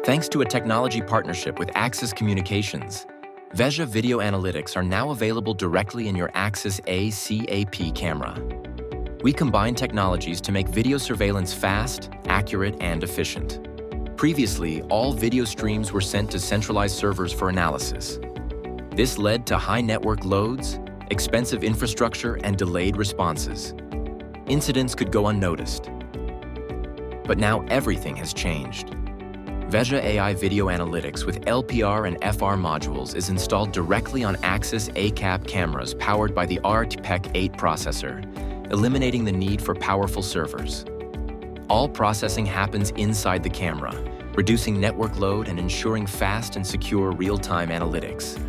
Thanks to a technology partnership with Axis Communications, VEZHA video analytics are now available directly in your Axis ACAP camera. We combine technologies to make video surveillance fast, accurate, and efficient. Previously, all video streams were sent to centralized servers for analysis. This led to high network loads, expensive infrastructure, and delayed responses. Incidents could go unnoticed. But now everything has changed. VEZHA AI video analytics with LPR and FR modules is installed directly on Axis ACAP cameras powered by the RTPEC-8 processor, eliminating the need for powerful servers. All processing happens inside the camera, reducing network load and ensuring fast and secure real-time analytics.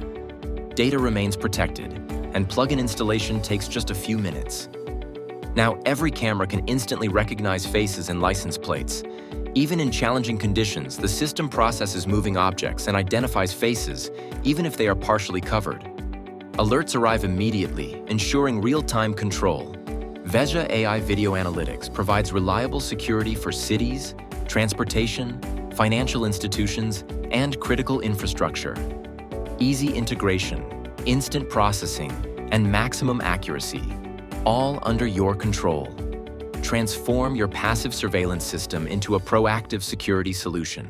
Data remains protected, and plug-in installation takes just a few minutes. Now, every camera can instantly recognize faces and license plates. Even in challenging conditions, the system processes moving objects and identifies faces, even if they are partially covered. Alerts arrive immediately, ensuring real-time control. VEZHA AI Video Analytics provides reliable security for cities, transportation, financial institutions, and critical infrastructure. Easy integration, instant processing, and maximum accuracy, all under your control. Transform your passive surveillance system into a proactive security solution.